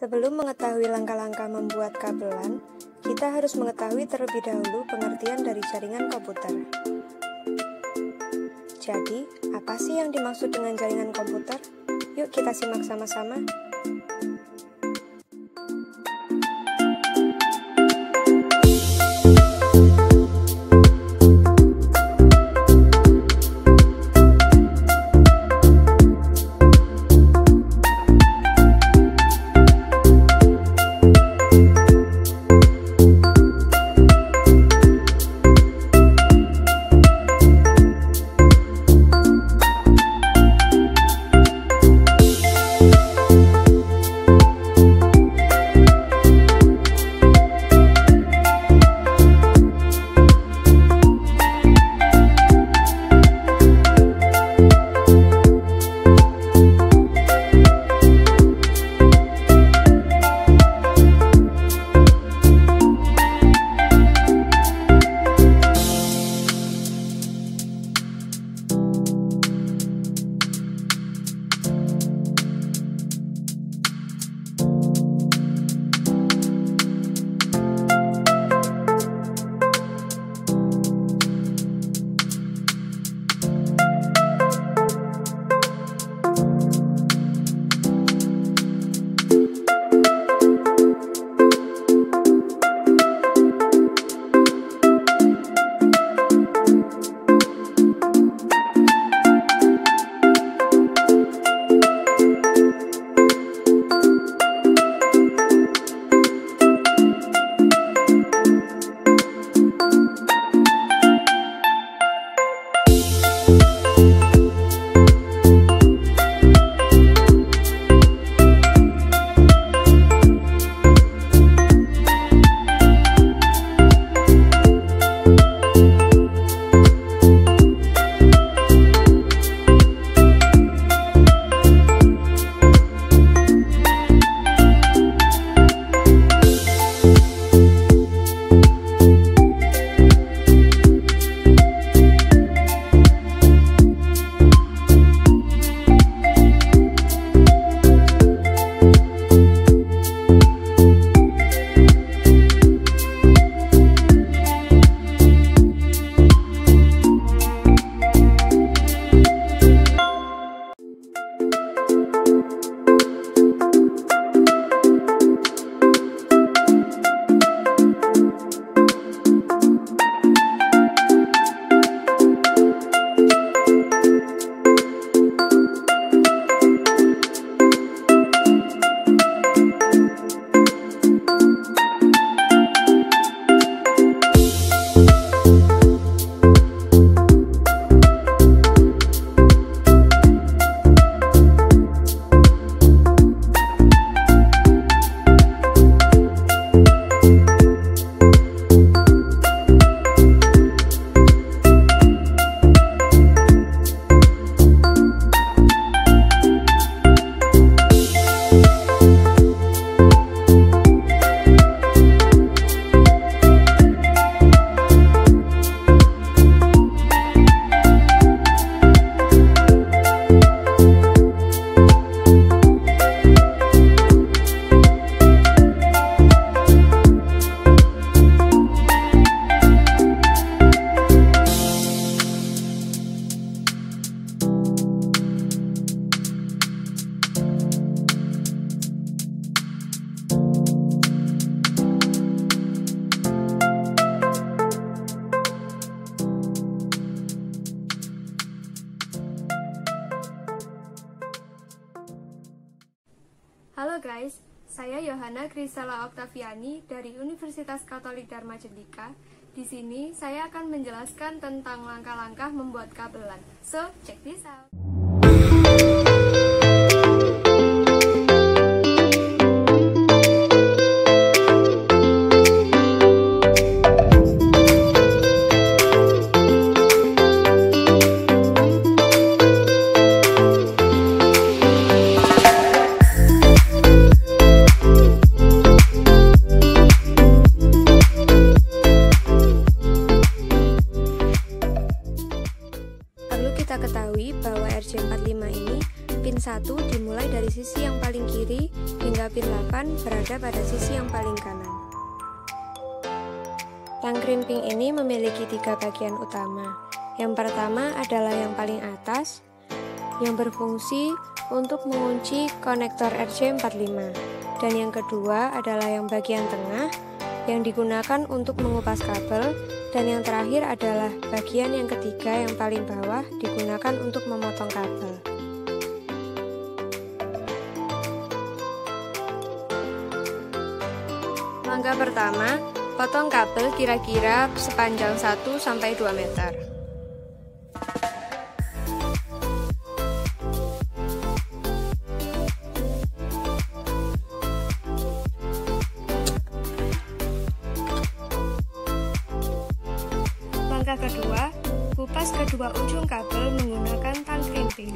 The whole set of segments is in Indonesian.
Sebelum mengetahui langkah-langkah membuat kabelan, kita harus mengetahui terlebih dahulu pengertian dari jaringan komputer. Jadi, apa sih yang dimaksud dengan jaringan komputer? Yuk kita simak sama-sama. Halo guys, saya Yohana Grisela Oktaviani dari Universitas Katolik Dharma Cendika. Di sini saya akan menjelaskan tentang langkah-langkah membuat kabelan. So, check this out. Perlu kita ketahui bahwa RJ45 ini pin 1 dimulai dari sisi yang paling kiri hingga pin 8 berada pada sisi yang paling kanan. Tang krimping ini memiliki 3 bagian utama. Yang pertama adalah yang paling atas, yang berfungsi untuk mengunci konektor RJ45. Dan yang kedua adalah yang bagian tengah, yang digunakan untuk mengupas kabel. Dan yang terakhir adalah bagian yang ketiga yang paling bawah, digunakan untuk memotong kabel. Langkah pertama, potong kabel kira-kira sepanjang 1-2 meter. Langkah kedua, kupas kedua ujung kabel menggunakan tang krimping.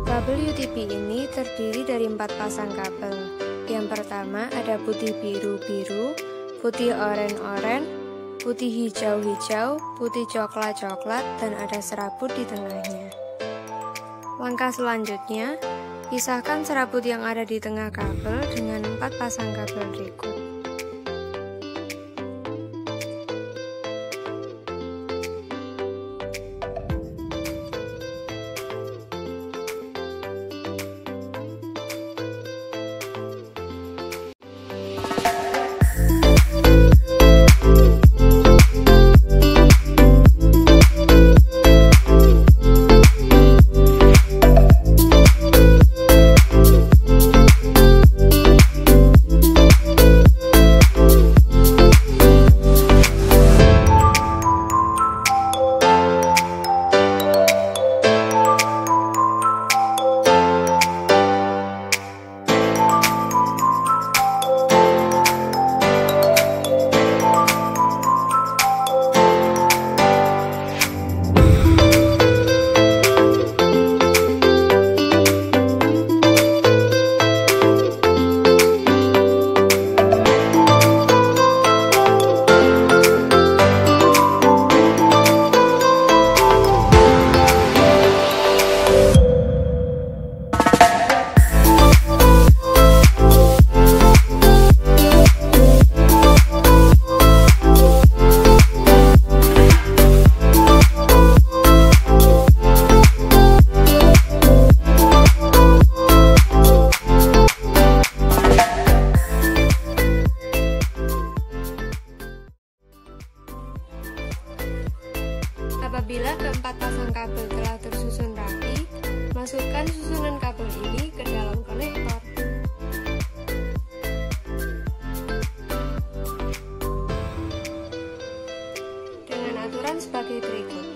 Kabel UTP ini terdiri dari 4 pasang kabel. Yang pertama ada putih biru-biru, putih oren-oren, putih hijau-hijau, putih coklat-coklat, dan ada serabut di tengahnya. Langkah selanjutnya, pisahkan serabut yang ada di tengah kabel dengan 4 pasang kabel berikut. Apabila keempat pasang kabel telah tersusun rapi, masukkan susunan kabel ini ke dalam konektor. Dengan aturan sebagai berikut.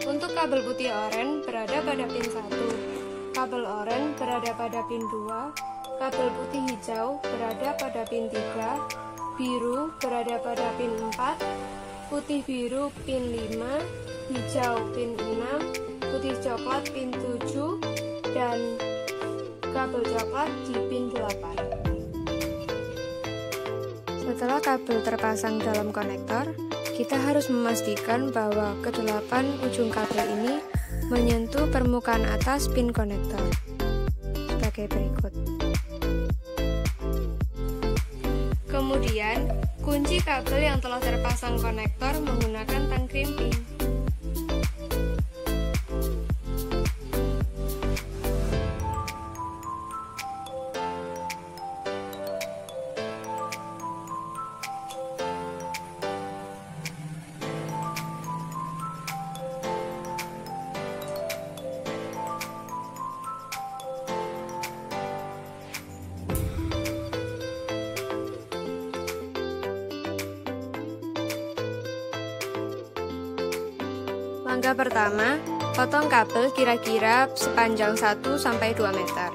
Untuk kabel putih oren berada pada pin 1, kabel oren berada pada pin 2, kabel putih hijau berada pada pin 3, biru berada pada pin 4, putih biru pin 5, hijau pin 6, putih coklat pin 7, dan kabel coklat di pin 8. Setelah kabel terpasang dalam konektor, kita harus memastikan bahwa kedelapan ujung kabel ini menyentuh permukaan atas pin konektor. Sebagai berikut. Kemudian, kunci kabel yang telah terpasang konektor menggunakan tang krimping. Langkah pertama, potong kabel kira-kira sepanjang 1-2 meter.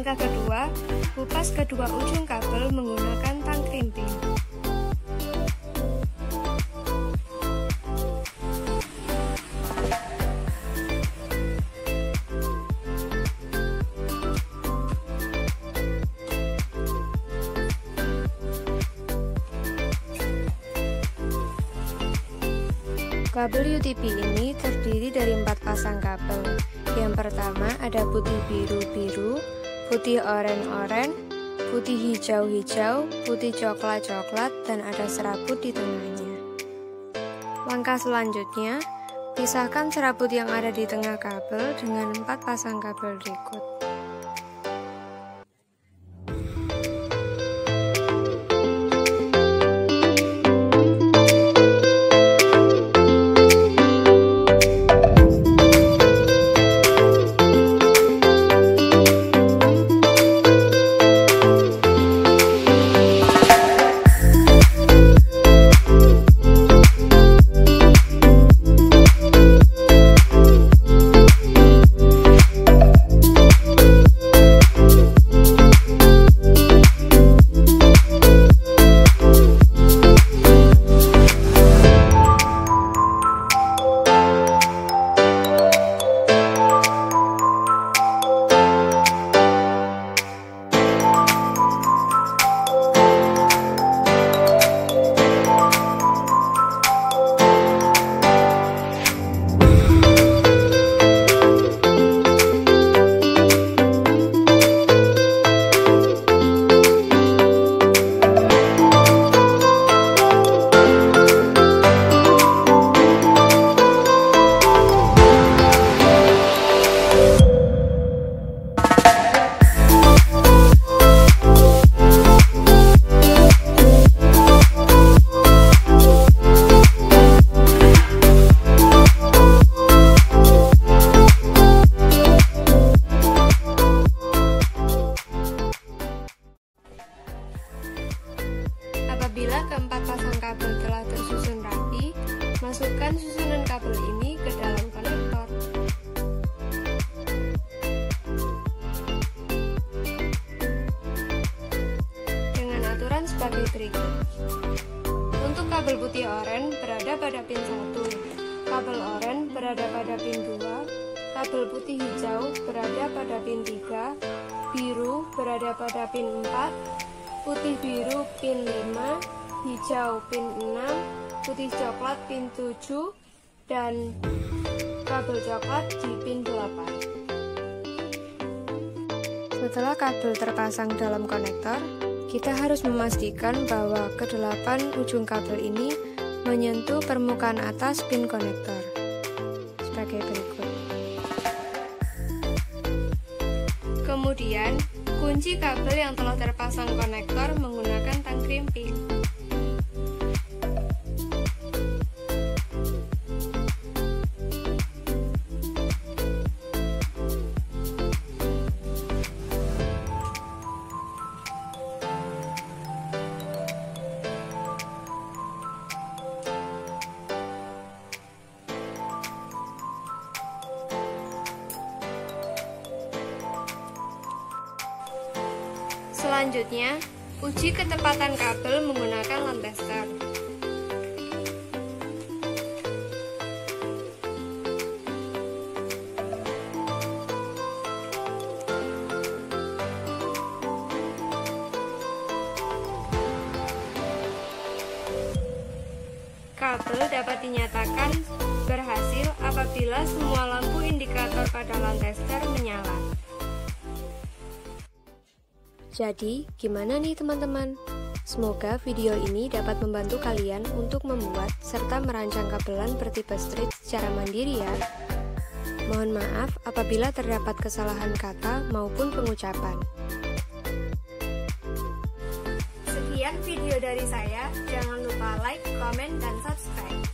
Langkah kedua, kupas kedua ujung kabel menggunakan tang krimping. Kabel UTP ini terdiri dari 4 pasang kabel. Yang pertama ada putih biru-biru, putih oranye-oranye, putih hijau-hijau, putih coklat-coklat, dan ada serabut di tengahnya. Langkah selanjutnya, pisahkan serabut yang ada di tengah kabel dengan 4 pasang kabel berikut. Apabila keempat pasang kabel telah tersusun rapi, masukkan susunan kabel ini ke dalam konektor. Dengan aturan sebagai berikut. Untuk kabel putih oranye berada pada pin 1, kabel oranye berada pada pin 2, kabel putih hijau berada pada pin 3, biru berada pada pin 4, putih biru pin 5, hijau pin 6, putih coklat pin 7, dan kabel coklat di pin 8. Setelah kabel terpasang dalam konektor, kita harus memastikan bahwa kedelapan ujung kabel ini menyentuh permukaan atas pin konektor. Sebagai berikut. Kemudian, kunci kabel yang telah terpasang konektor menggunakan tang krimping. Selanjutnya, uji ketepatan kabel menggunakan lem tester. Kabel dapat dinyatakan berhasil apabila semua lampu indikator pada lem tester menyala. Jadi, gimana nih teman-teman? Semoga video ini dapat membantu kalian untuk membuat serta merancang kabelan bertipe strip secara mandiri ya. Mohon maaf apabila terdapat kesalahan kata maupun pengucapan. Sekian video dari saya, jangan lupa like, komen, dan subscribe.